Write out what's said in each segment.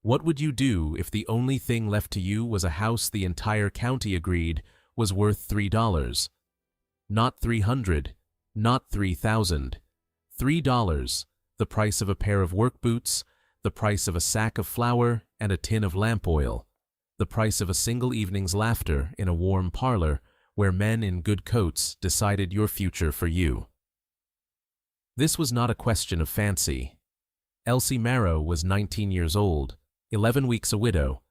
What would you do if the only thing left to you was a house the entire county agreed was worth $3? Not 300, not 3,000. $3, the price of a pair of work boots, the price of a sack of flour and a tin of lamp oil, the price of a single evening's laughter in a warm parlor where men in good coats decided your future for you. This was not a question of fancy. Elsie Marrow was 19 years old, 11 weeks a widow,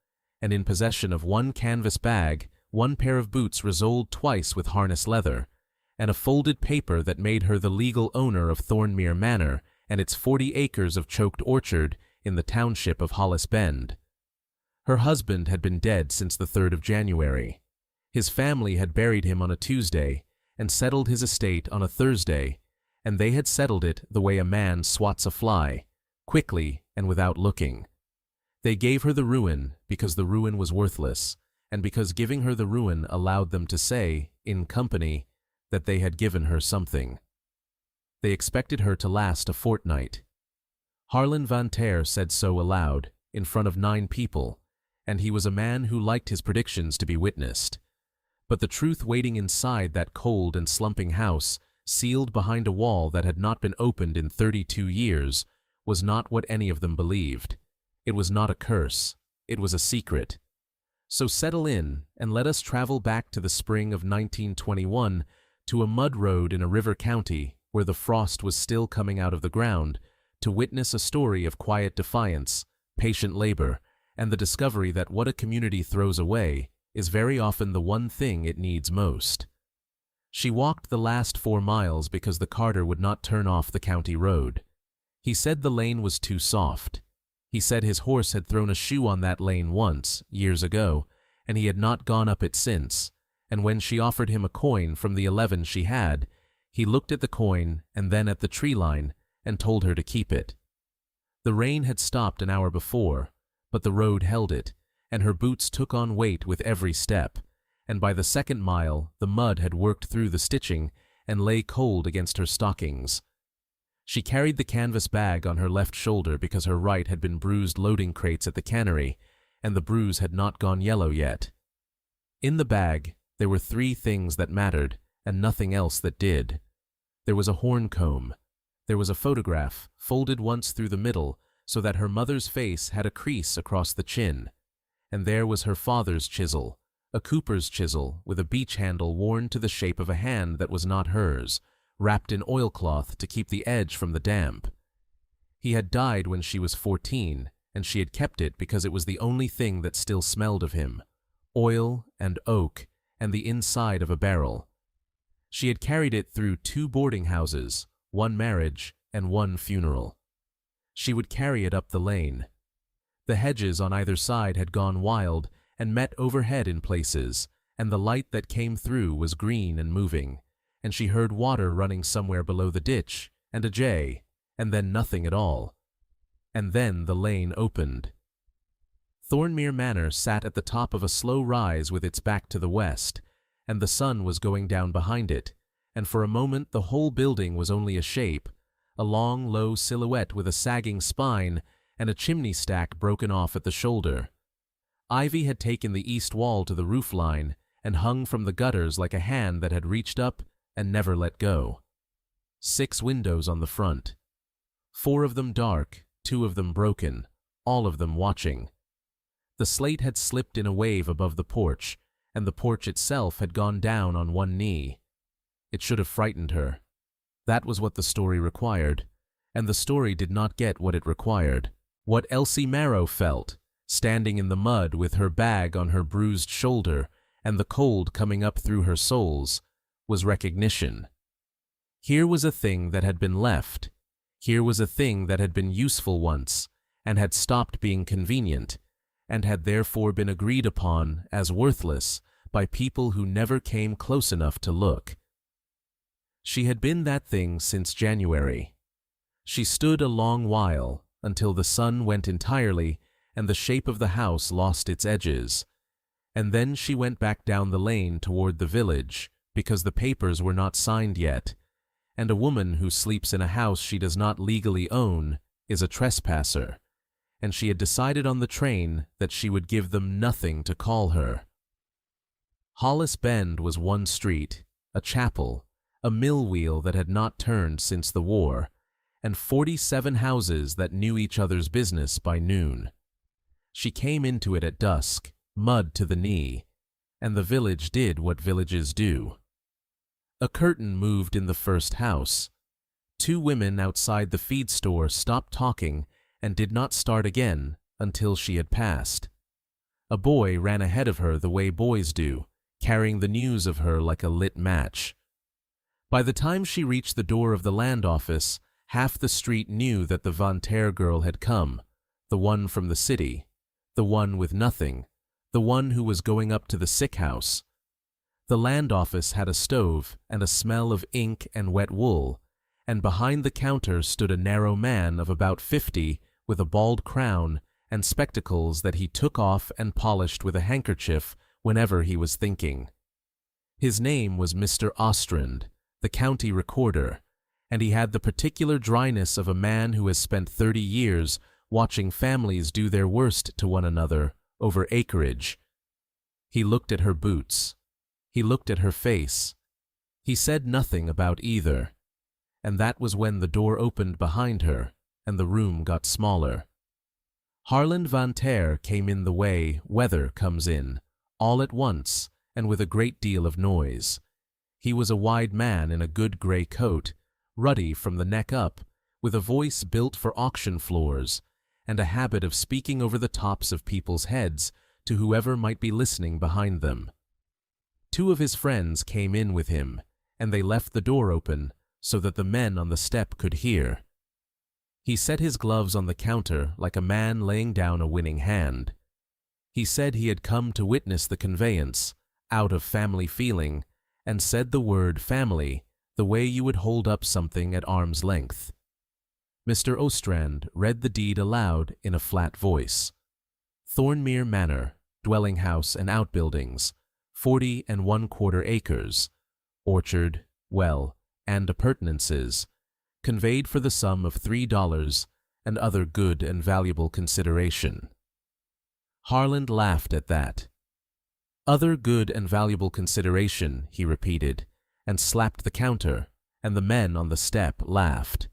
and in possession of one canvas bag, one pair of boots resoled twice with harness leather, and a folded paper that made her the legal owner of Thornmere Manor and its 40 acres of choked orchard in the township of Hollis Bend. Her husband had been dead since the 3rd of January. His family had buried him on a Tuesday and settled his estate on a Thursday, and they had settled it the way a man swats a fly, quickly and without looking. They gave her the ruin because the ruin was worthless, and because giving her the ruin allowed them to say, in company, that they had given her something. They expected her to last a fortnight. Harlan Van Ter said so aloud, in front of 9 people, and he was a man who liked his predictions to be witnessed. But the truth waiting inside that cold and slumping house, sealed behind a wall that had not been opened in 32 years, was not what any of them believed. It was not a curse. It was a secret. So settle in and let us travel back to the spring of 1921 to a mud road in a river county where the frost was still coming out of the ground to witness a story of quiet defiance, patient labor, and the discovery that what a community throws away is very often the one thing it needs most. She walked the last 4 miles because the carter would not turn off the county road. He said the lane was too soft. He said his horse had thrown a shoe on that lane once, years ago, and he had not gone up it since, and when she offered him a coin from the 11 she had, he looked at the coin and then at the tree line and told her to keep it. The rain had stopped an hour before, but the road held it, and her boots took on weight with every step, and by the 2nd mile the mud had worked through the stitching and lay cold against her stockings. She carried the canvas bag on her left shoulder because her right had been bruised loading crates at the cannery, and the bruise had not gone yellow yet. In the bag, there were 3 things that mattered, and nothing else that did. There was a horn comb. There was a photograph, folded once through the middle, so that her mother's face had a crease across the chin. And there was her father's chisel, a cooper's chisel with a beech handle worn to the shape of a hand that was not hers, wrapped in oilcloth to keep the edge from the damp. He had died when she was 14, and she had kept it because it was the only thing that still smelled of him, oil and oak and the inside of a barrel. She had carried it through 2 boarding houses, 1 marriage, and 1 funeral. She would carry it up the lane. The hedges on either side had gone wild and met overhead in places, and the light that came through was green and moving, and she heard water running somewhere below the ditch, and a jay, and then nothing at all. And then the lane opened. Thornmere Manor sat at the top of a slow rise with its back to the west, and the sun was going down behind it, and for a moment the whole building was only a shape, a long, low silhouette with a sagging spine and a chimney stack broken off at the shoulder. Ivy had taken the east wall to the roof line and hung from the gutters like a hand that had reached up and never let go. 6 windows on the front. 4 of them dark, 2 of them broken, all of them watching. The slate had slipped in a wave above the porch, and the porch itself had gone down on 1 knee. It should have frightened her. That was what the story required, and the story did not get what it required. What Elsie Marrow felt, standing in the mud with her bag on her bruised shoulder and the cold coming up through her soles, was recognition. Here was a thing that had been left. Here was a thing that had been useful once, and had stopped being convenient, and had therefore been agreed upon as worthless by people who never came close enough to look. She had been that thing since January. She stood a long while, until the sun went entirely and the shape of the house lost its edges, and then she went back down the lane toward the village, because the papers were not signed yet, and a woman who sleeps in a house she does not legally own is a trespasser, and she had decided on the train that she would give them nothing to call her. Hollis Bend was one street, a chapel, a mill wheel that had not turned since the war, and 47 houses that knew each other's business by noon. She came into it at dusk, mud to the knee, and the village did what villages do. A curtain moved in the first house. 2 women outside the feed store stopped talking and did not start again until she had passed. A boy ran ahead of her the way boys do, carrying the news of her like a lit match. By the time she reached the door of the land office, half the street knew that the Van Ter girl had come, the one from the city, the one with nothing, the one who was going up to the sick house. The land office had a stove and a smell of ink and wet wool, and behind the counter stood a narrow man of about 50 with a bald crown and spectacles that he took off and polished with a handkerchief whenever he was thinking. His name was Mr. Ostrand, the county recorder, and he had the particular dryness of a man who has spent 30 years watching families do their worst to one another over acreage. He looked at her boots. He looked at her face. He said nothing about either, and that was when the door opened behind her and the room got smaller. Harland Van Ter came in the way weather comes in, all at once and with a great deal of noise. He was a wide man in a good gray coat, ruddy from the neck up, with a voice built for auction floors, and a habit of speaking over the tops of people's heads to whoever might be listening behind them. 2 of his friends came in with him, and they left the door open so that the men on the step could hear. He set his gloves on the counter like a man laying down a winning hand. He said he had come to witness the conveyance, out of family feeling, and said the word family the way you would hold up something at arm's length. Mr. Ostrand read the deed aloud in a flat voice. Thornmere Manor, dwelling house and outbuildings, 40 1/4 acres, orchard, well, and appurtenances, conveyed for the sum of $3 and other good and valuable consideration. Harland laughed at that. Other good and valuable consideration, he repeated, and slapped the counter, and the men on the step laughed.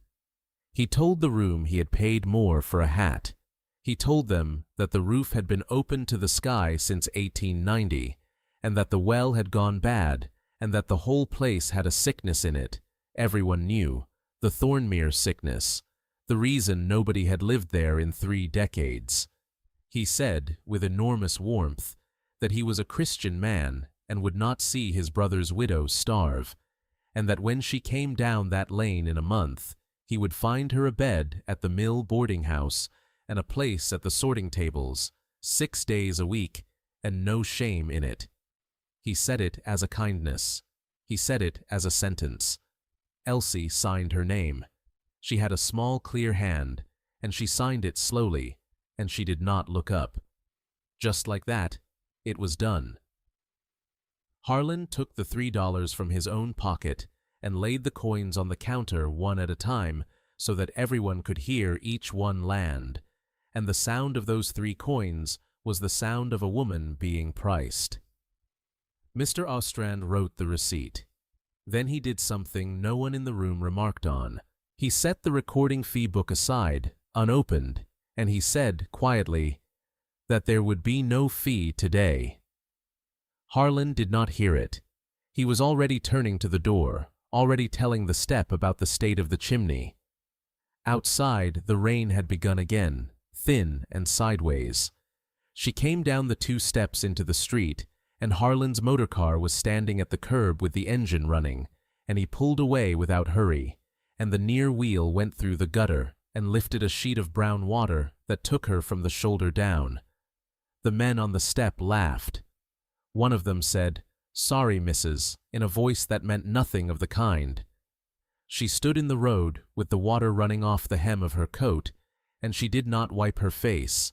He told the room he had paid more for a hat. He told them that the roof had been open to the sky since 1890, and that the well had gone bad, and that the whole place had a sickness in it, everyone knew, the Thornmere sickness, the reason nobody had lived there in 3 decades. He said, with enormous warmth, that he was a Christian man and would not see his brother's widow starve, and that when she came down that lane in a month, he would find her a bed at the mill boarding house and a place at the sorting tables, 6 days a week, and no shame in it. He said it as a kindness. He said it as a sentence. Elsie signed her name. She had a small, clear hand, and she signed it slowly, and she did not look up. Just like that, it was done. Harland took the $3 from his own pocket and laid the coins on the counter one at a time so that everyone could hear each one land, and the sound of those 3 coins was the sound of a woman being priced. Mr. Ostrand wrote the receipt. Then he did something no one in the room remarked on. He set the recording fee book aside, unopened, and he said, quietly, that there would be no fee today. Harland did not hear it. He was already turning to the door, already telling the step about the state of the chimney. Outside, the rain had begun again, thin and sideways. She came down the 2 steps into the street, and Harland's motor car was standing at the curb with the engine running, and he pulled away without hurry, and the near wheel went through the gutter and lifted a sheet of brown water that took her from the shoulder down. The men on the step laughed. One of them said, "Sorry, missus," in a voice that meant nothing of the kind. She stood in the road with the water running off the hem of her coat, and she did not wipe her face,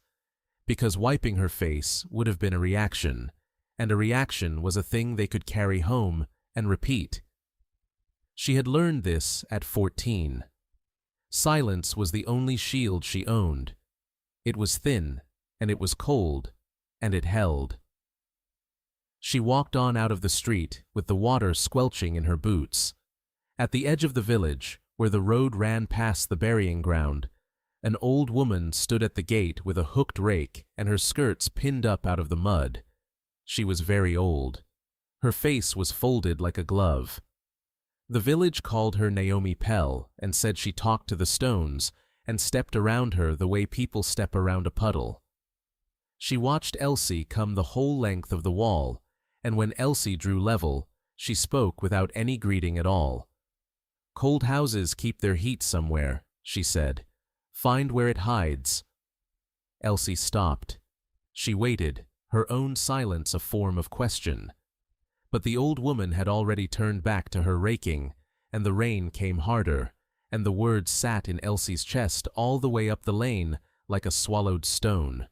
because wiping her face would have been a reaction, and a reaction was a thing they could carry home and repeat. She had learned this at 14. Silence was the only shield she owned. It was thin, and it was cold, and it held. She walked on out of the street, with the water squelching in her boots. At the edge of the village, where the road ran past the burying ground, an old woman stood at the gate with a hooked rake and her skirts pinned up out of the mud. She was very old. Her face was folded like a glove. The village called her Naomi Pell and said she talked to the stones and stepped around her the way people step around a puddle. She watched Elsie come the whole length of the wall, and when Elsie drew level, she spoke without any greeting at all. "Cold houses keep their heat somewhere," she said. "Find where it hides." Elsie stopped. She waited, her own silence a form of question. But the old woman had already turned back to her raking, and the rain came harder, and the words sat in Elsie's chest all the way up the lane like a swallowed stone.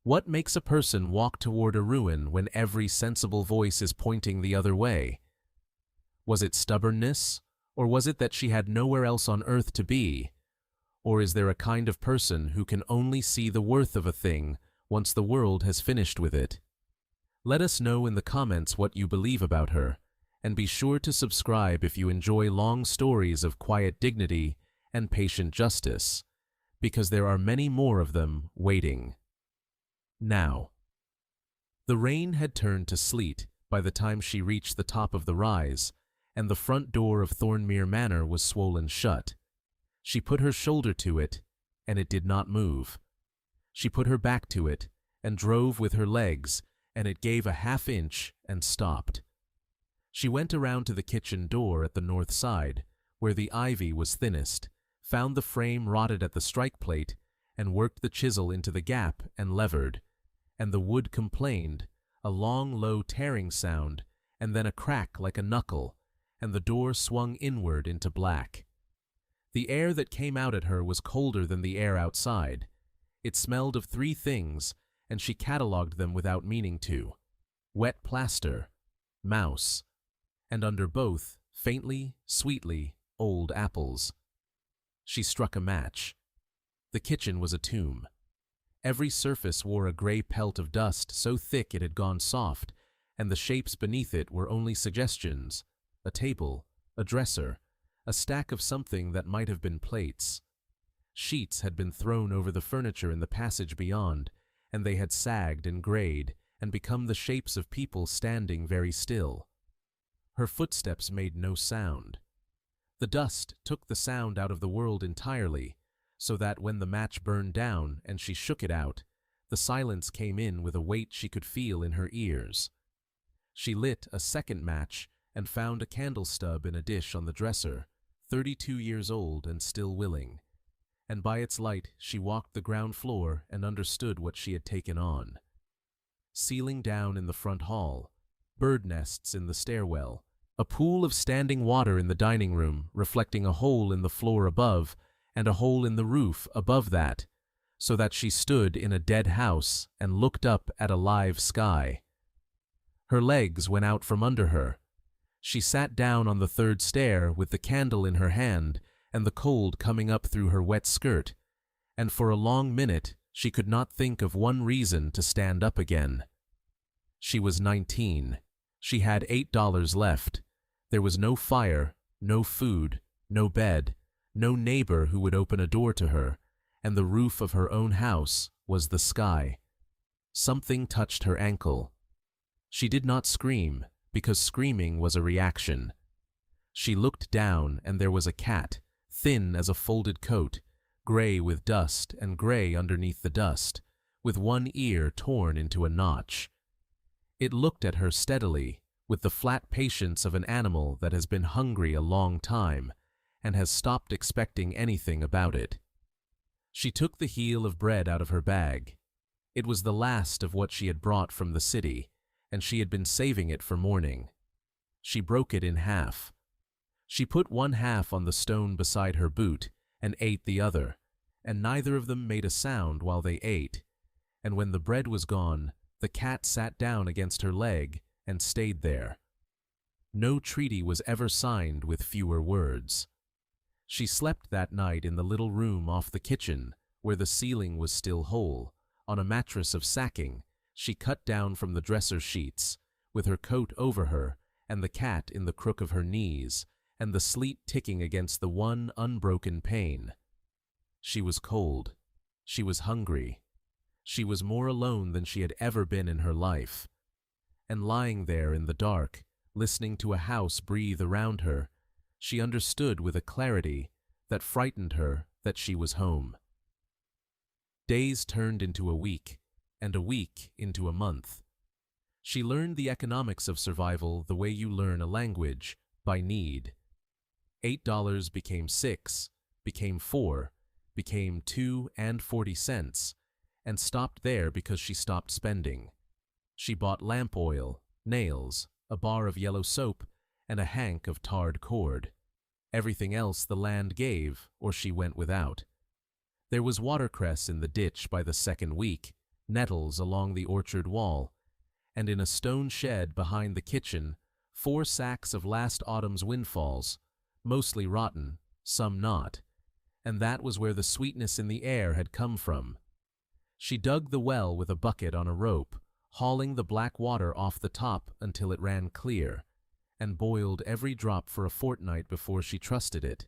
What makes a person walk toward a ruin when every sensible voice is pointing the other way? Was it stubbornness, or was it that she had nowhere else on earth to be? Or is there a kind of person who can only see the worth of a thing once the world has finished with it? Let us know in the comments what you believe about her, and be sure to subscribe if you enjoy long stories of quiet dignity and patient justice, because there are many more of them waiting. Now. The rain had turned to sleet by the time she reached the top of the rise, and the front door of Thornmere Manor was swollen shut. She put her shoulder to it, and it did not move. She put her back to it, and drove with her legs, and it gave a half-inch and stopped. She went around to the kitchen door at the north side, where the ivy was thinnest, found the frame rotted at the strike plate, and worked the chisel into the gap and levered, and the wood complained, a long, low tearing sound, and then a crack like a knuckle, and the door swung inward into black. The air that came out at her was colder than the air outside. It smelled of three things, and she catalogued them without meaning to: wet plaster, mouse, and under both, faintly, sweetly, old apples. She struck a match. The kitchen was a tomb. Every surface wore a gray pelt of dust so thick it had gone soft, and the shapes beneath it were only suggestions: a table, a dresser, a stack of something that might have been plates. Sheets had been thrown over the furniture in the passage beyond, and they had sagged and grayed and become the shapes of people standing very still. Her footsteps made no sound. The dust took the sound out of the world entirely, so that when the match burned down and she shook it out, the silence came in with a weight she could feel in her ears. She lit a second match and found a candle stub in a dish on the dresser, 32 years old and still willing, and by its light she walked the ground floor and understood what she had taken on. Ceiling down in the front hall, bird nests in the stairwell, a pool of standing water in the dining room reflecting a hole in the floor above and a hole in the roof above that, so that she stood in a dead house and looked up at a live sky. Her legs went out from under her. She sat down on the third stair with the candle in her hand and the cold coming up through her wet skirt, and for a long minute she could not think of one reason to stand up again. She was 19. She had $8 left. There was no fire, no food, no bed, no neighbor who would open a door to her, and the roof of her own house was the sky. Something touched her ankle. She did not scream, because screaming was a reaction. She looked down, and there was a cat, thin as a folded coat, gray with dust and gray underneath the dust, with one ear torn into a notch. It looked at her steadily, with the flat patience of an animal that has been hungry a long time and has stopped expecting anything about it. She took the heel of bread out of her bag. It was the last of what she had brought from the city, and she had been saving it for morning. She broke it in half. She put one half on the stone beside her boot and ate the other, and neither of them made a sound while they ate, and when the bread was gone, the cat sat down against her leg and stayed there. No treaty was ever signed with fewer words. She slept that night in the little room off the kitchen, where the ceiling was still whole, on a mattress of sacking, she cut down from the dresser sheets, with her coat over her, and the cat in the crook of her knees, and the sleet ticking against the one unbroken pane. She was cold. She was hungry. She was more alone than she had ever been in her life. And lying there in the dark, listening to a house breathe around her, she understood with a clarity that frightened her that she was home. Days turned into a week, and a week into a month. She learned the economics of survival the way you learn a language, by need. $8 became 6, became 4, became 2.40, and stopped there because she stopped spending. She bought lamp oil, nails, a bar of yellow soap, and a hank of tarred cord. Everything else the land gave, or she went without. There was watercress in the ditch by the second week, nettles along the orchard wall, and in a stone shed behind the kitchen, 4 sacks of last autumn's windfalls, mostly rotten, some not, and that was where the sweetness in the air had come from. She dug the well with a bucket on a rope, hauling the black water off the top until it ran clear, and boiled every drop for a fortnight before she trusted it,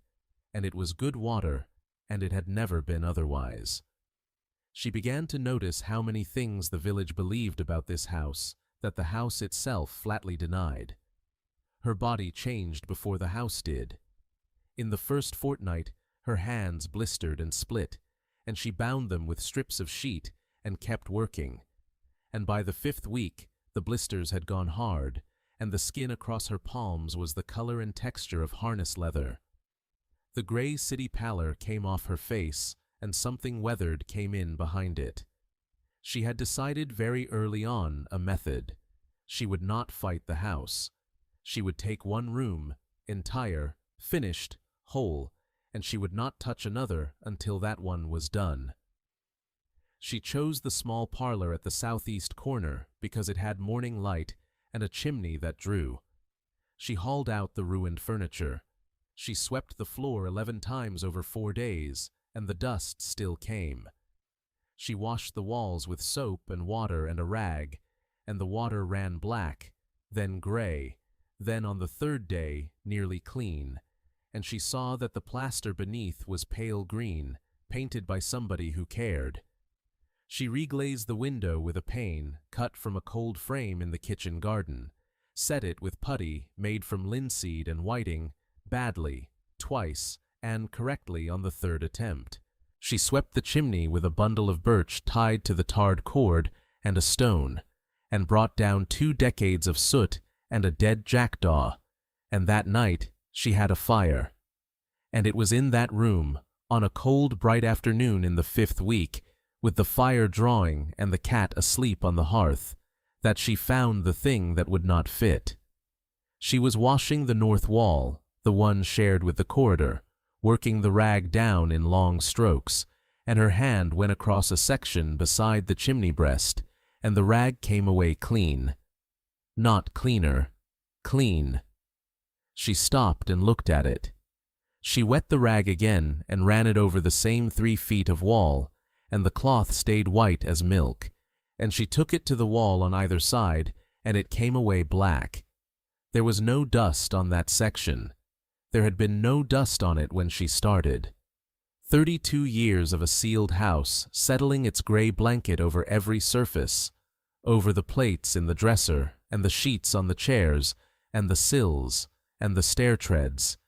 and it was good water, and it had never been otherwise. She began to notice how many things the village believed about this house that the house itself flatly denied. Her body changed before the house did. In the first fortnight, her hands blistered and split, and she bound them with strips of sheet and kept working. And by the 5th week, the blisters had gone hard, and the skin across her palms was the color and texture of harness leather. The gray city pallor came off her face, and something weathered came in behind it. She had decided very early on a method. She would not fight the house. She would take one room, entire, finished, whole, and she would not touch another until that one was done. She chose the small parlor at the southeast corner because it had morning light and a chimney that drew. She hauled out the ruined furniture. She swept the floor 11 times over 4 days, and the dust still came. She washed the walls with soap and water and a rag, and the water ran black, then gray, then on the 3rd day nearly clean, and she saw that the plaster beneath was pale green, painted by somebody who cared. She reglazed the window with a pane cut from a cold frame in the kitchen garden, set it with putty made from linseed and whiting, badly, twice, and correctly on the 3rd attempt. She swept the chimney with a bundle of birch tied to the tarred cord and a stone, and brought down 2 decades of soot and a dead jackdaw, and that night she had a fire. And it was in that room, on a cold, bright afternoon in the 5th week, with the fire drawing and the cat asleep on the hearth, that she found the thing that would not fit. She was washing the north wall, the one shared with the corridor, working the rag down in long strokes, and her hand went across a section beside the chimney breast, and the rag came away clean. Not cleaner, clean. She stopped and looked at it. She wet the rag again and ran it over the same 3 feet of wall, and the cloth stayed white as milk, and she took it to the wall on either side, and it came away black. There was no dust on that section. There had been no dust on it when she started. 32 years of a sealed house settling its gray blanket over every surface, over the plates in the dresser, and the sheets on the chairs, and the sills, and the stair treads,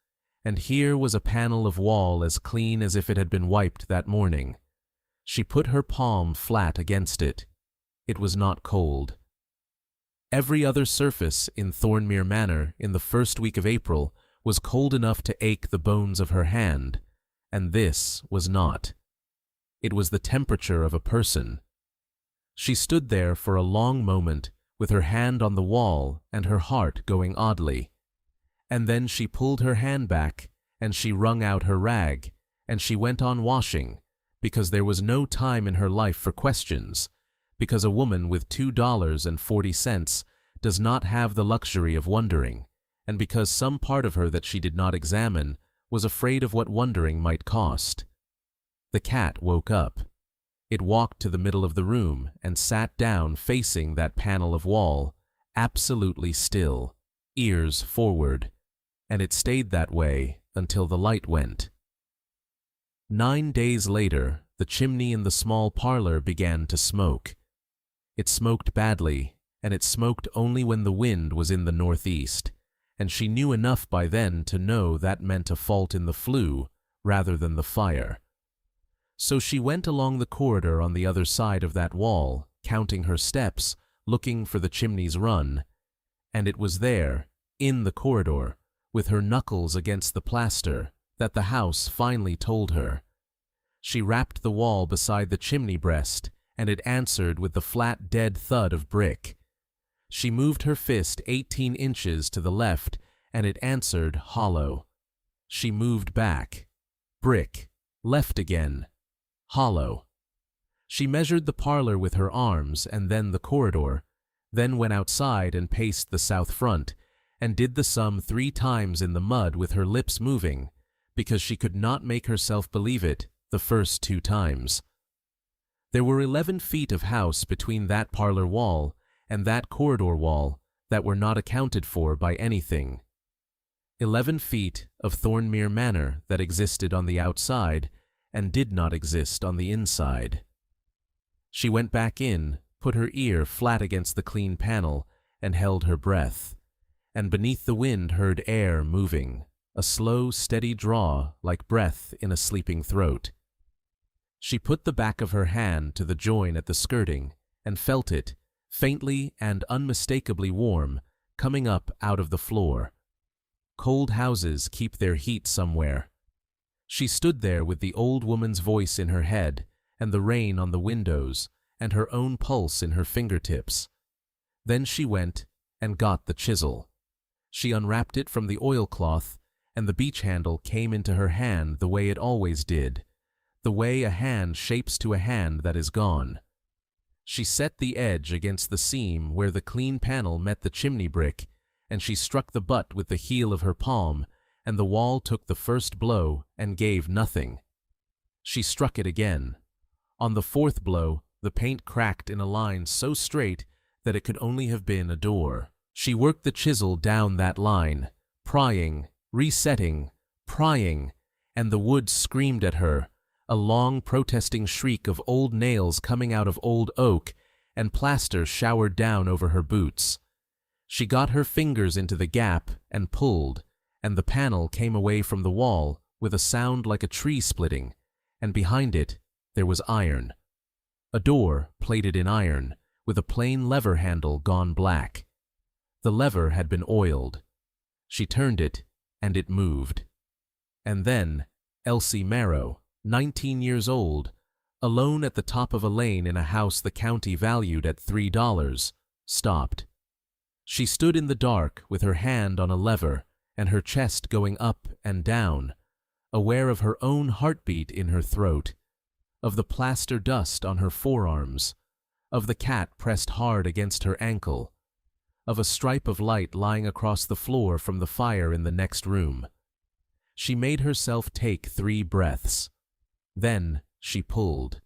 and here was a panel of wall as clean as if it had been wiped that morning. She put her palm flat against it. It was not cold. Every other surface in Thornmere Manor in the 1st week of April was cold enough to ache the bones of her hand, and this was not. It was the temperature of a person. She stood there for a long moment with her hand on the wall and her heart going oddly. And then she pulled her hand back, and she wrung out her rag, and she went on washing, because there was no time in her life for questions, because a woman with $2.40 does not have the luxury of wondering, and because some part of her that she did not examine was afraid of what wondering might cost. The cat woke up. It walked to the middle of the room and sat down facing that panel of wall, absolutely still, ears forward, and it stayed that way until the light went. 9 days later, the chimney in the small parlor began to smoke. It smoked badly, and it smoked only when the wind was in the northeast, and she knew enough by then to know that meant a fault in the flue rather than the fire. So she went along the corridor on the other side of that wall, counting her steps, looking for the chimney's run, and it was there, in the corridor, with her knuckles against the plaster, that the house finally told her. She rapped the wall beside the chimney breast, and it answered with the flat, dead thud of brick. She moved her fist 18 inches to the left, and it answered hollow. She moved back. Brick. Left again. Hollow. She measured the parlor with her arms and then the corridor, then went outside and paced the south front, and did the sum 3 times in the mud with her lips moving, because she could not make herself believe it the first 2 times. There were 11 feet of house between that parlor wall and that corridor wall that were not accounted for by anything. 11 feet of Thornmere Manor that existed on the outside and did not exist on the inside. She went back in, put her ear flat against the clean panel, and held her breath, and beneath the wind heard air moving, a slow, steady draw like breath in a sleeping throat. She put the back of her hand to the join at the skirting and felt it, faintly and unmistakably warm, coming up out of the floor. Cold houses keep their heat somewhere. She stood there with the old woman's voice in her head, and the rain on the windows, and her own pulse in her fingertips. Then she went and got the chisel. She unwrapped it from the oilcloth, and the beach handle came into her hand the way it always did, the way a hand shapes to a hand that is gone. She set the edge against the seam where the clean panel met the chimney brick, and she struck the butt with the heel of her palm, and the wall took the first blow and gave nothing. She struck it again. On the 4th blow, the paint cracked in a line so straight that it could only have been a door. She worked the chisel down that line, prying, resetting, prying, and the wood screamed at her, a long protesting shriek of old nails coming out of old oak, and plaster showered down over her boots. She got her fingers into the gap and pulled, and the panel came away from the wall with a sound like a tree splitting, and behind it there was iron. A door plated in iron, with a plain lever handle gone black. The lever had been oiled. She turned it, and it moved. And then Elsie Marrow, 19 years old, alone at the top of a lane in a house the county valued at $3, stopped. She stood in the dark with her hand on a lever and her chest going up and down, aware of her own heartbeat in her throat, of the plaster dust on her forearms, of the cat pressed hard against her ankle, of a stripe of light lying across the floor from the fire in the next room. She made herself take 3 breaths. Then she pulled.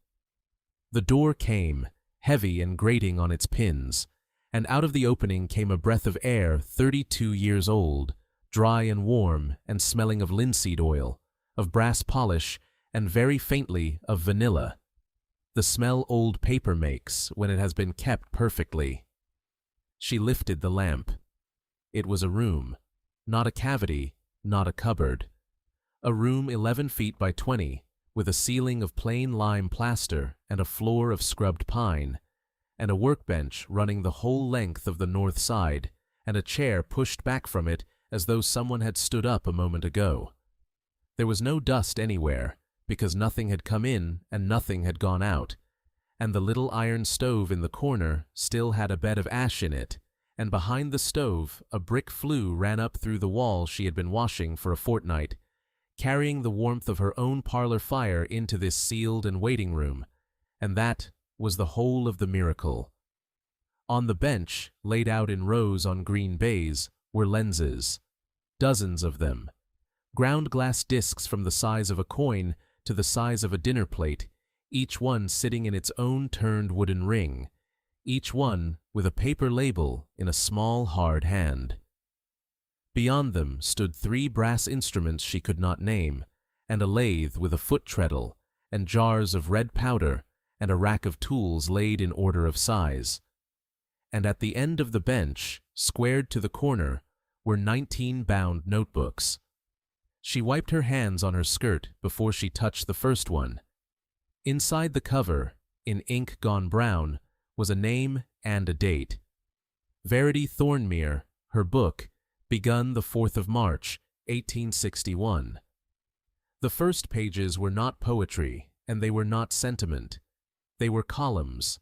The door came, heavy and grating on its pins, and out of the opening came a breath of air 32 years old, dry and warm and smelling of linseed oil, of brass polish, and very faintly of vanilla. The smell old paper makes when it has been kept perfectly. She lifted the lamp. It was a room, not a cavity, not a cupboard. A room 11 feet by 20, with a ceiling of plain lime plaster and a floor of scrubbed pine, and a workbench running the whole length of the north side, and a chair pushed back from it as though someone had stood up a moment ago. There was no dust anywhere, because nothing had come in and nothing had gone out, and the little iron stove in the corner still had a bed of ash in it, and behind the stove a brick flue ran up through the wall she had been washing for a fortnight, carrying the warmth of her own parlor fire into this sealed and waiting room, and that was the whole of the miracle. On the bench, laid out in rows on green baize, were lenses, dozens of them, ground glass discs from the size of a coin to the size of a dinner plate, each one sitting in its own turned wooden ring, each one with a paper label in a small hard hand. Beyond them stood 3 brass instruments she could not name, and a lathe with a foot treadle, and jars of red powder, and a rack of tools laid in order of size. And at the end of the bench, squared to the corner, were 19 bound notebooks. She wiped her hands on her skirt before she touched the first one. Inside the cover, in ink gone brown, was a name and a date. Verity Thornmere, her book, begun the 4th of March, 1861. The first pages were not poetry, and they were not sentiment. They were columns: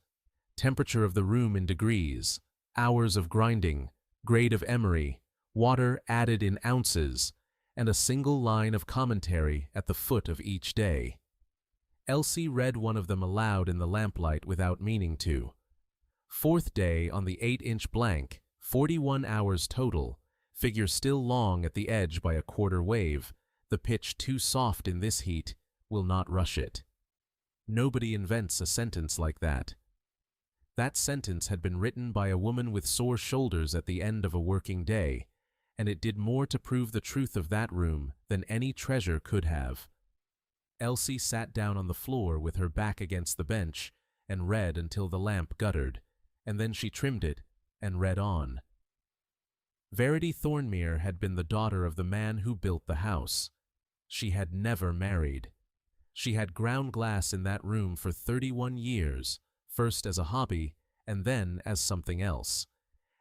temperature of the room in degrees, hours of grinding, grade of emery, water added in ounces, and a single line of commentary at the foot of each day. Elsie read one of them aloud in the lamplight without meaning to. 4th day on the 8-inch blank, 41 hours total, figure still long at the edge by a quarter wave, the pitch too soft in this heat, will not rush it. Nobody invents a sentence like that. That sentence had been written by a woman with sore shoulders at the end of a working day, and it did more to prove the truth of that room than any treasure could have. Elsie sat down on the floor with her back against the bench and read until the lamp guttered, and then she trimmed it and read on. Verity Thornmere had been the daughter of the man who built the house. She had never married. She had ground glass in that room for 31 years, first as a hobby and then as something else.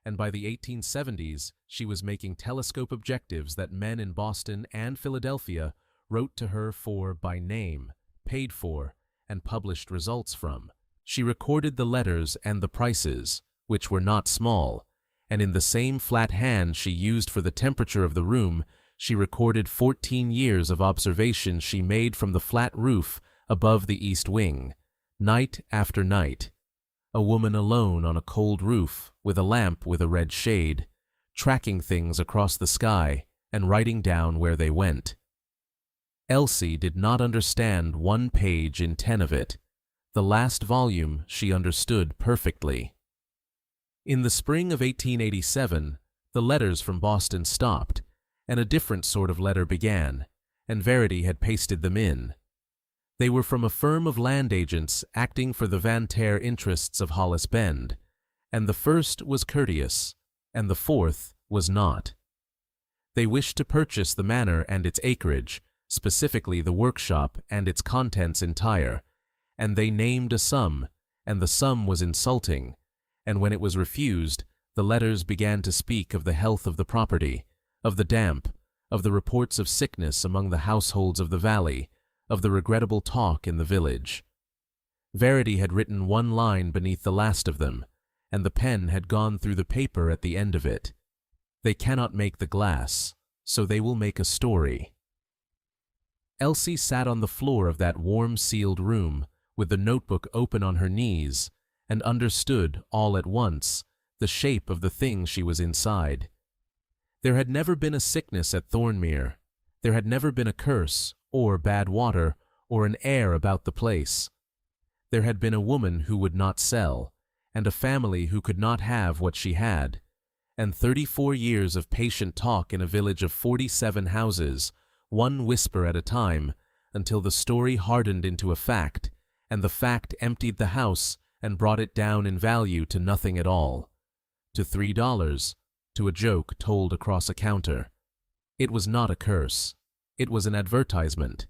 And by the 1870s, she was making telescope objectives that men in Boston and Philadelphia wrote to her for by name, paid for, and published results from. She recorded the letters and the prices, which were not small, and in the same flat hand she used for the temperature of the room, she recorded 14 years of observations she made from the flat roof above the east wing, night after night. A woman alone on a cold roof, with a lamp with a red shade, tracking things across the sky and writing down where they went. Elsie did not understand 1 page in 10 of it. The last volume she understood perfectly. In the spring of 1887, the letters from Boston stopped, and a different sort of letter began, and Verity had pasted them in. They were from a firm of land agents acting for the Van Ter interests of Hollis Bend, and the first was courteous, and the 4th was not. They wished to purchase the manor and its acreage, specifically the workshop and its contents entire, and they named a sum, and the sum was insulting, and when it was refused, the letters began to speak of the health of the property, of the damp, of the reports of sickness among the households of the valley, of the regrettable talk in the village. Verity had written 1 line beneath the last of them, and the pen had gone through the paper at the end of it. They cannot make the glass, so they will make a story. Elsie sat on the floor of that warm sealed room, with the notebook open on her knees, and understood, all at once, the shape of the thing she was inside. There had never been a sickness at Thornmere. There had never been a curse, or bad water, or an air about the place. There had been a woman who would not sell, and a family who could not have what she had, and 34 years of patient talk in a village of 47 houses, 1 whisper at a time, until the story hardened into a fact, and the fact emptied the house and brought it down in value to nothing at all, to $3, to a joke told across a counter. It was not a curse. It was an advertisement.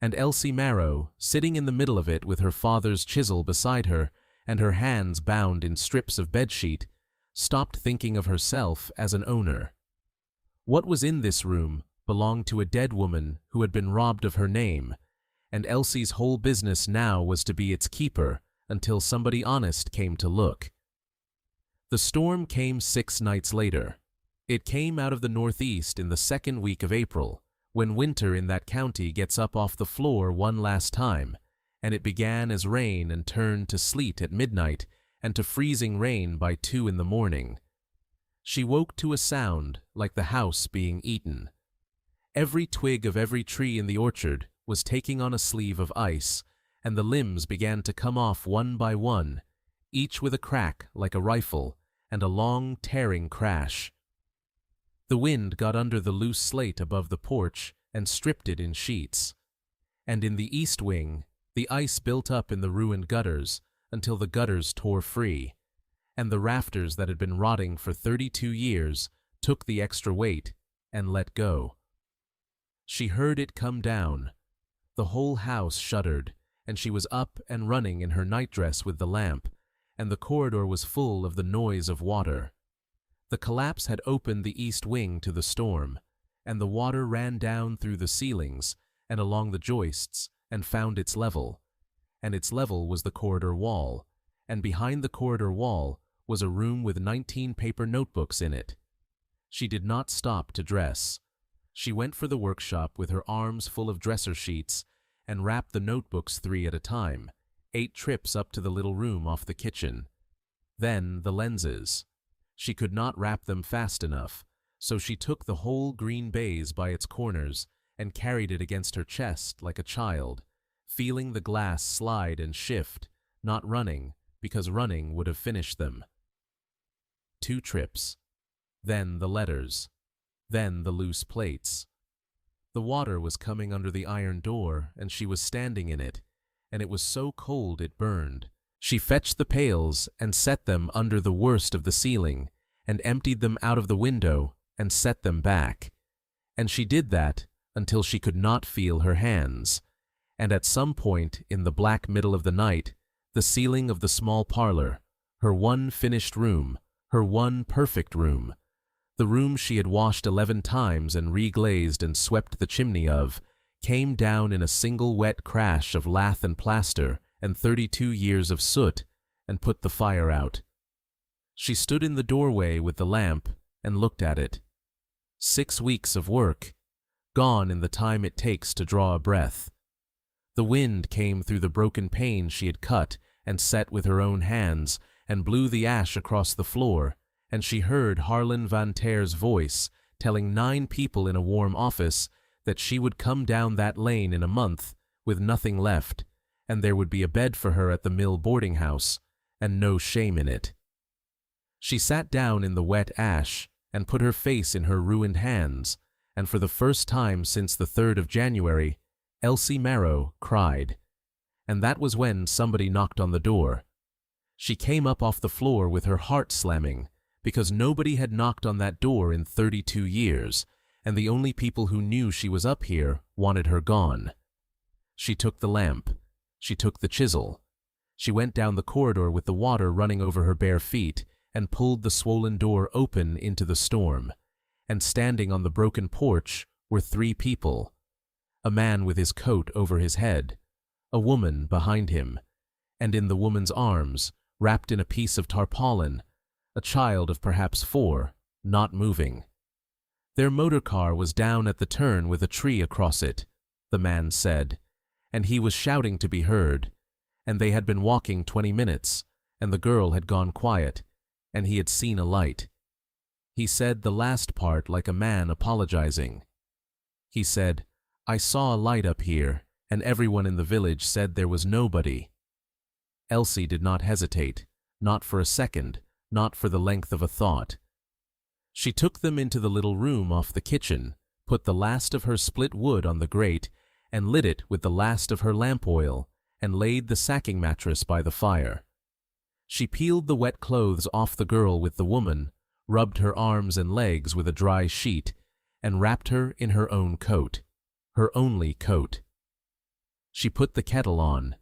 And Elsie Marrow, sitting in the middle of it with her father's chisel beside her and her hands bound in strips of bedsheet, stopped thinking of herself as an owner. What was in this room belonged to a dead woman who had been robbed of her name, and Elsie's whole business now was to be its keeper until somebody honest came to look. The storm came 6 nights later. It came out of the northeast in the 2nd week of April, when winter in that county gets up off the floor one last time, and it began as rain and turned to sleet at midnight and to freezing rain by 2 in the morning. She woke to a sound like the house being eaten. Every twig of every tree in the orchard was taking on a sleeve of ice, and the limbs began to come off one by one, each with a crack like a rifle and a long, tearing crash. The wind got under the loose slate above the porch and stripped it in sheets. And in the east wing, the ice built up in the ruined gutters until the gutters tore free, and the rafters that had been rotting for 32 years took the extra weight and let go. She heard it come down. The whole house shuddered, and she was up and running in her nightdress with the lamp, and the corridor was full of the noise of water. The collapse had opened the east wing to the storm, and the water ran down through the ceilings and along the joists and found its level. And its level was the corridor wall, and behind the corridor wall was a room with 19 paper notebooks in it. She did not stop to dress. She went for the workshop with her arms full of dresser sheets and wrapped the notebooks 3 at a time, 8 trips up to the little room off the kitchen. Then the lenses. She could not wrap them fast enough, so she took the whole green baize by its corners and carried it against her chest like a child, feeling the glass slide and shift, not running, because running would have finished them. 2 trips. Then the letters. Then the loose plates. The water was coming under the iron door, and she was standing in it, and it was so cold it burned. She fetched the pails and set them under the worst of the ceiling, and emptied them out of the window and set them back. And she did that until she could not feel her hands. And at some point in the black middle of the night, the ceiling of the small parlor, her one finished room, her one perfect room, the room she had washed 11 times and reglazed and swept the chimney of, came down in a single wet crash of lath and plaster and 32 years of soot, and put the fire out. She stood in the doorway with the lamp and looked at it. 6 weeks of work, gone in the time it takes to draw a breath. The wind came through the broken pane she had cut and set with her own hands, and blew the ash across the floor, and she heard Harlan Van Ter's voice telling 9 people in a warm office that she would come down that lane in a month with nothing left, and there would be a bed for her at the mill boarding house, and no shame in it. She sat down in the wet ash and put her face in her ruined hands, and for the first time since the 3rd of January, Elsie Marrow cried. And that was when somebody knocked on the door. She came up off the floor with her heart slamming, because nobody had knocked on that door in 32 years, and the only people who knew she was up here wanted her gone. She took the lamp. She took the chisel. She went down the corridor with the water running over her bare feet and pulled the swollen door open into the storm. And standing on the broken porch were 3 people. A man with his coat over his head, a woman behind him, and in the woman's arms, wrapped in a piece of tarpaulin, a child of perhaps 4, not moving. Their motor car was down at the turn with a tree across it, the man said, and he was shouting to be heard, and they had been walking 20 minutes, and the girl had gone quiet, and he had seen a light. He said the last part like a man apologizing. He said, "I saw a light up here, and everyone in the village said there was nobody." Elsie did not hesitate, not for a second, not for the length of a thought. She took them into the little room off the kitchen, put the last of her split wood on the grate, and lit it with the last of her lamp oil, and laid the sacking mattress by the fire. She peeled the wet clothes off the girl with the woman, rubbed her arms and legs with a dry sheet, and wrapped her in her own coat, her only coat. She put the kettle on.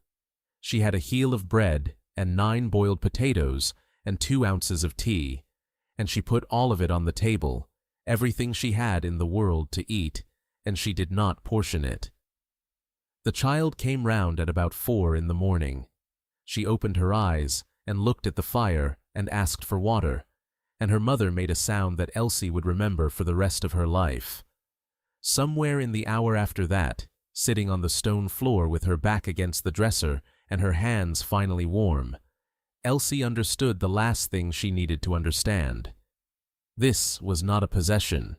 She had a heel of bread and 9 boiled potatoes and 2 ounces of tea, and she put all of it on the table, everything she had in the world to eat, and she did not portion it. The child came round at about 4 in the morning. She opened her eyes and looked at the fire and asked for water, and her mother made a sound that Elsie would remember for the rest of her life. Somewhere in the hour after that, sitting on the stone floor with her back against the dresser and her hands finally warm, Elsie understood the last thing she needed to understand. This was not a possession.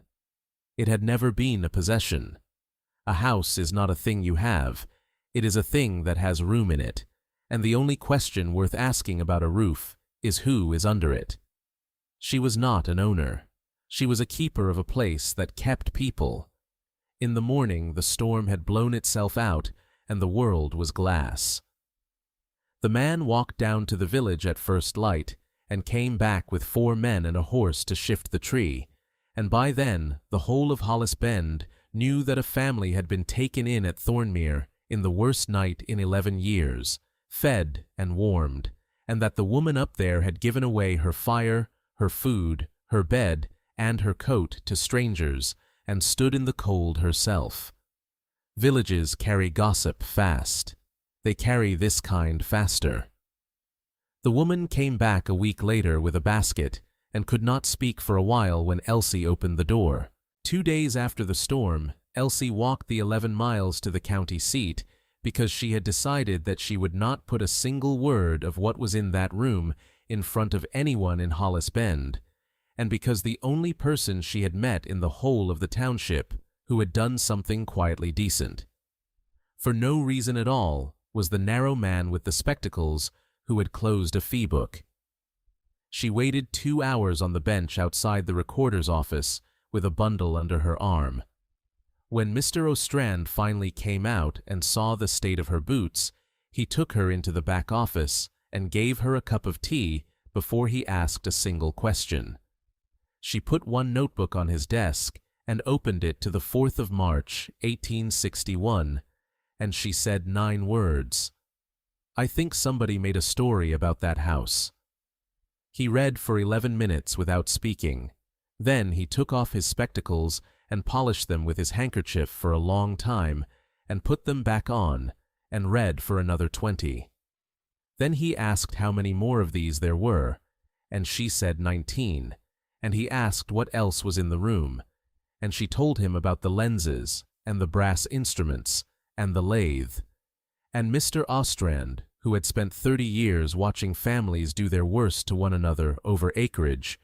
It had never been a possession. A house is not a thing you have. It is a thing that has room in it, and the only question worth asking about a roof is who is under it. She was not an owner. She was a keeper of a place that kept people. In the morning, the storm had blown itself out, and the world was glass. The man walked down to the village at first light, and came back with 4 men and a horse to shift the tree, and by then the whole of Hollis Bend knew that a family had been taken in at Thornmere in the worst night in 11 years, fed and warmed, and that the woman up there had given away her fire, her food, her bed, and her coat to strangers, and stood in the cold herself. Villages carry gossip fast. They carry this kind faster. The woman came back a week later with a basket, and could not speak for a while when Elsie opened the door. 2 days after the storm, Elsie walked the 11 miles to the county seat because she had decided that she would not put a single word of what was in that room in front of anyone in Hollis Bend, and because the only person she had met in the whole of the township who had done something quietly decent, for no reason at all, was the narrow man with the spectacles who had closed a fee book. She waited 2 hours on the bench outside the recorder's office with a bundle under her arm. When Mr. Ostrand finally came out and saw the state of her boots, he took her into the back office and gave her a cup of tea before he asked a single question. She put one notebook on his desk and opened it to the 4th of March, 1861, and she said 9 words. "I think somebody made a story about that house." He read for 11 minutes without speaking. Then he took off his spectacles and polished them with his handkerchief for a long time, and put them back on, and read for another 20. Then he asked how many more of these there were, and she said 19, and he asked what else was in the room, and she told him about the lenses, and the brass instruments, and the lathe. And Mr. Ostrand, who had spent 30 years watching families do their worst to one another over acreage,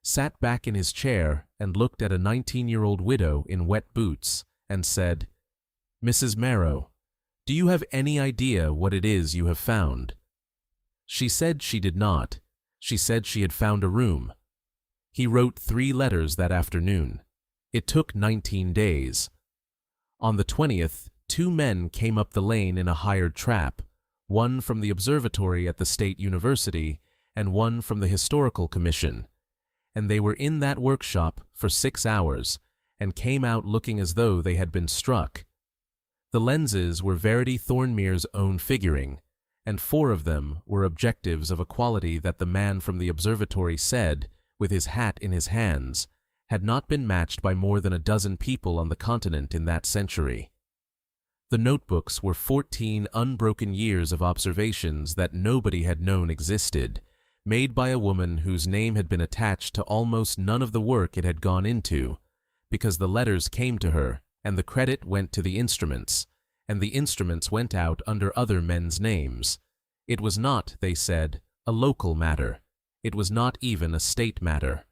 sat back in his chair and looked at a 19-year-old widow in wet boots and said, "Mrs. Marrow, do you have any idea what it is you have found?" She said she did not. She said she had found a room. He wrote 3 letters that afternoon. It took 19 days. On the 20th, 2 men came up the lane in a hired trap, one from the observatory at the State University and one from the Historical Commission, and they were in that workshop for 6 hours and came out looking as though they had been struck. The lenses were Verity Thornmere's own figuring, and 4 of them were objectives of a quality that the man from the observatory said, with his hat in his hands, had not been matched by more than a dozen people on the continent in that century. The notebooks were 14 unbroken years of observations that nobody had known existed, made by a woman whose name had been attached to almost none of the work it had gone into, because the letters came to her, and the credit went to the instruments, and the instruments went out under other men's names. It was not, they said, a local matter. It was not even a state matter.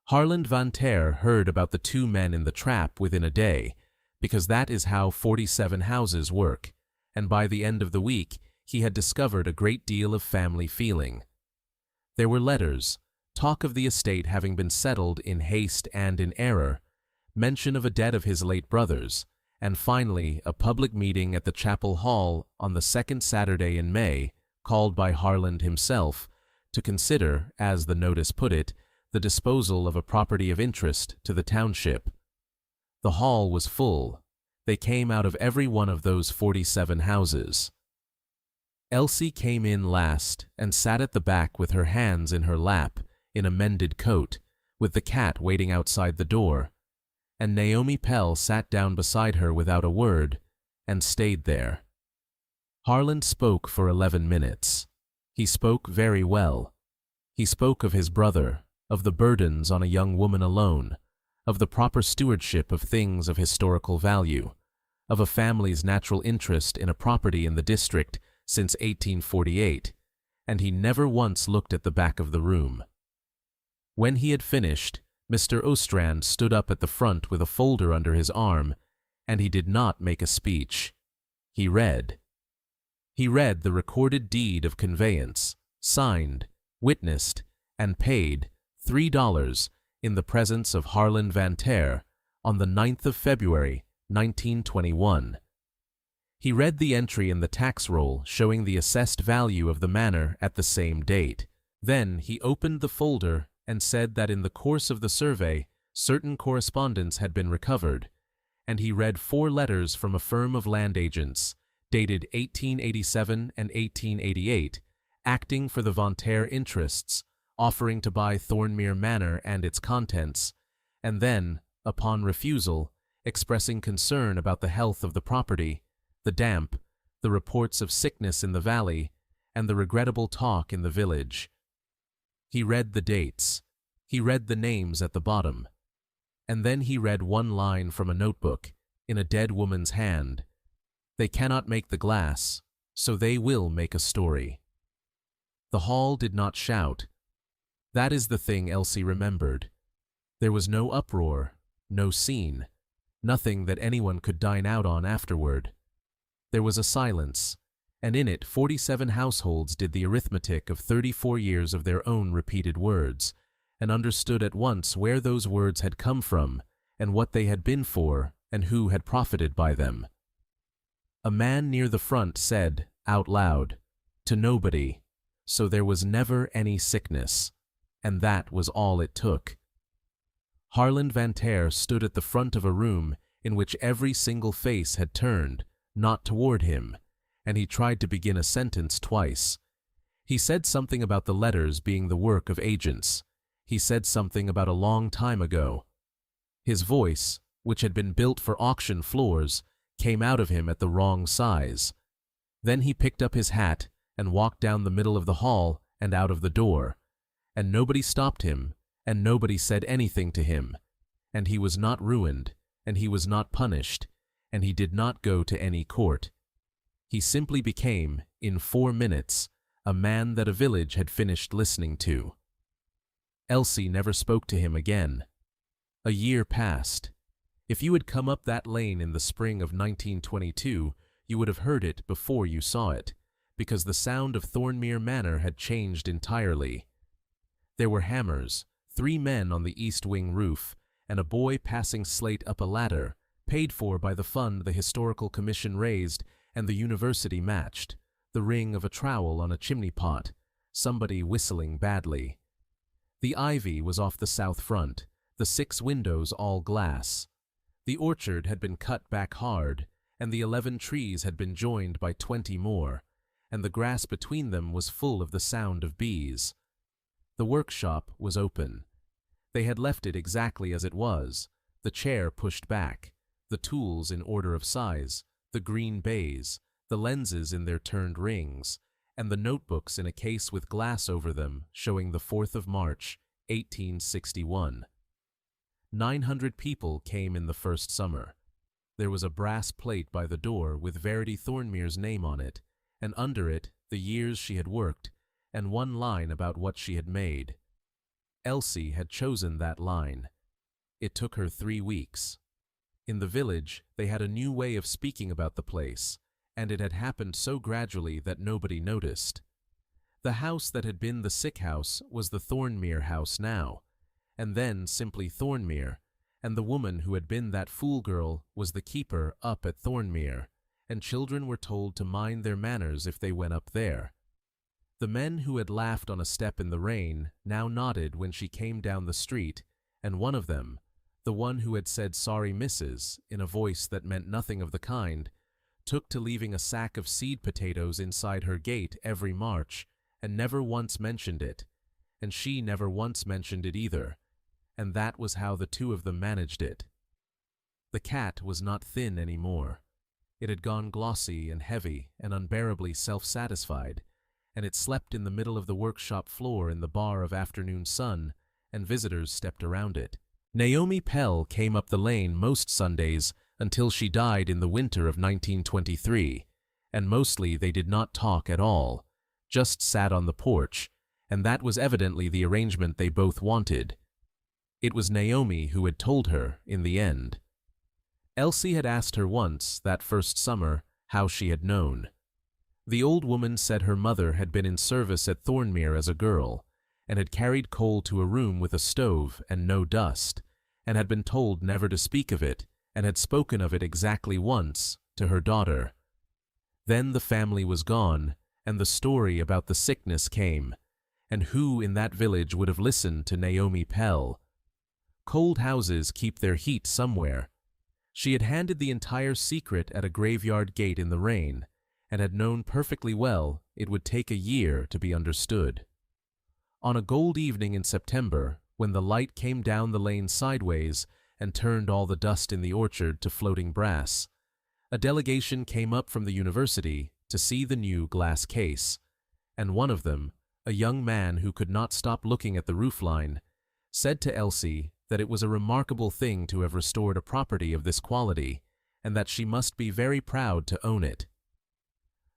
Harland van Ter heard about the 2 men in the trap within a day, because that is how 47 houses work, and by the end of the week he had discovered a great deal of family feeling. There were letters, talk of the estate having been settled in haste and in error, mention of a debt of his late brother's, and finally a public meeting at the chapel hall on the 2nd Saturday in May, called by Harland himself, to consider, as the notice put it, the disposal of a property of interest to the township. The hall was full. They came out of every one of those 47 houses. Elsie came in last and sat at the back with her hands in her lap, in a mended coat, with the cat waiting outside the door, and Naomi Pell sat down beside her without a word, and stayed there. Harland spoke for 11 minutes. He spoke very well. He spoke of his brother, of the burdens on a young woman alone, of the proper stewardship of things of historical value, of a family's natural interest in a property in the district since 1848, and he never once looked at the back of the room. When he had finished, Mr. Ostrand stood up at the front with a folder under his arm, and he did not make a speech. He read. He read the recorded deed of conveyance, signed, witnessed, and paid $3 in the presence of Harlan Van Ter on the 9th of February, 1921. He read the entry in the tax roll showing the assessed value of the manor at the same date. Then he opened the folder and said that in the course of the survey, certain correspondence had been recovered, and he read 4 letters from a firm of land agents, dated 1887 and 1888, acting for the Van Ter interests, offering to buy Thornmere Manor and its contents, and then, upon refusal, expressing concern about the health of the property, the damp, the reports of sickness in the valley, and the regrettable talk in the village. He read the dates. He read the names at the bottom. And then he read one line from a notebook, in a dead woman's hand. They cannot make the glass, so they will make a story. The hall did not shout. That is the thing Elsie remembered. There was no uproar, no scene, nothing that anyone could dine out on afterward. There was a silence, and in it 47 households did the arithmetic of 34 years of their own repeated words, and understood at once where those words had come from, and what they had been for, and who had profited by them. A man near the front said, out loud, "To nobody, so there was never any sickness," and that was all it took. Harlan Van Ter stood at the front of a room in which every single face had turned, not toward him, and he tried to begin a sentence twice. He said something about the letters being the work of agents. He said something about a long time ago. His voice, which had been built for auction floors, came out of him at the wrong size. Then he picked up his hat and walked down the middle of the hall and out of the door, and nobody stopped him, and nobody said anything to him, and he was not ruined, and he was not punished, and he did not go to any court. He simply became, in 4 minutes, a man that a village had finished listening to. Elsie never spoke to him again. A year passed. If you had come up that lane in the spring of 1922, you would have heard it before you saw it, because the sound of Thornmere Manor had changed entirely. There were hammers, 3 men on the east wing roof, and a boy passing slate up a ladder, paid for by the fund the Historical Commission raised and the university matched, the ring of a trowel on a chimney pot, somebody whistling badly. The ivy was off the south front, the 6 windows all glass. The orchard had been cut back hard, and the 11 trees had been joined by 20 more, and the grass between them was full of the sound of bees. The workshop was open. They had left it exactly as it was, the chair pushed back, the tools in order of size, the green bays, the lenses in their turned rings, and the notebooks in a case with glass over them showing the 4th of March, 1861. 900 people came in the first summer. There was a brass plate by the door with Verity Thornmere's name on it, and under it the years she had worked, and one line about what she had made. Elsie had chosen that line. It took her 3 weeks. In the village, they had a new way of speaking about the place, and it had happened so gradually that nobody noticed. The house that had been the sick house was the Thornmere house now, and then simply Thornmere, and the woman who had been that fool girl was the keeper up at Thornmere, and children were told to mind their manners if they went up there. The men who had laughed on a step in the rain now nodded when she came down the street, and one of them, the one who had said "Sorry, Mrs." in a voice that meant nothing of the kind, took to leaving a sack of seed potatoes inside her gate every March, and never once mentioned it, and she never once mentioned it either, and that was how the 2 of them managed it. The cat was not thin any more. It had gone glossy and heavy and unbearably self-satisfied, and it slept in the middle of the workshop floor in the bar of afternoon sun, and visitors stepped around it. Naomi Pell came up the lane most Sundays until she died in the winter of 1923, and mostly they did not talk at all, just sat on the porch, and that was evidently the arrangement they both wanted. It was Naomi who had told her in the end. Elsie had asked her once, that first summer, how she had known. The old woman said her mother had been in service at Thornmere as a girl, and had carried coal to a room with a stove and no dust, and had been told never to speak of it, and had spoken of it exactly once to her daughter. Then the family was gone, and the story about the sickness came, and who in that village would have listened to Naomi Pell? Cold houses keep their heat somewhere. She had handed the entire secret at a graveyard gate in the rain, and had known perfectly well it would take a year to be understood. On a gold evening in September, when the light came down the lane sideways and turned all the dust in the orchard to floating brass, a delegation came up from the university to see the new glass case, and one of them, a young man who could not stop looking at the roofline, said to Elsie that it was a remarkable thing to have restored a property of this quality, and that she must be very proud to own it.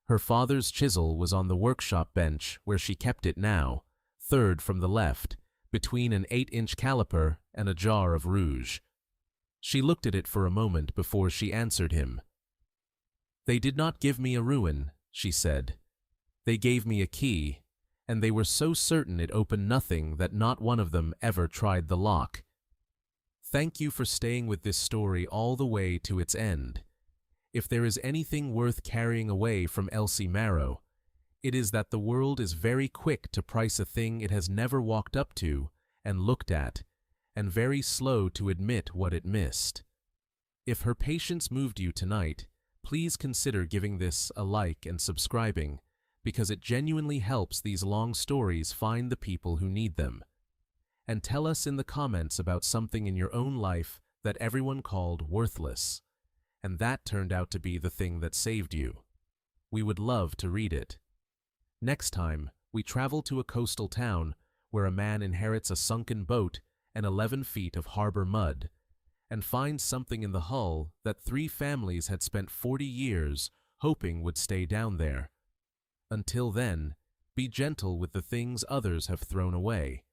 Her father's chisel was on the workshop bench where she kept it now, third from the left, between an 8-inch caliper and a jar of rouge. She looked at it for a moment before she answered him. "They did not give me a ruin," she said. "They gave me a key, and they were so certain it opened nothing that not one of them ever tried the lock. Thank you for staying with this story all the way to its end. If there is anything worth carrying away from Elsie Marrow, it is that the world is very quick to price a thing it has never walked up to and looked at, and very slow to admit what it missed. If her patience moved you tonight, please consider giving this a like and subscribing, because it genuinely helps these long stories find the people who need them. And tell us in the comments about something in your own life that everyone called worthless, and that turned out to be the thing that saved you. We would love to read it. Next time, we travel to a coastal town where a man inherits a sunken boat and 11 feet of harbor mud, and finds something in the hull that 3 families had spent 40 years hoping would stay down there. Until then, be gentle with the things others have thrown away.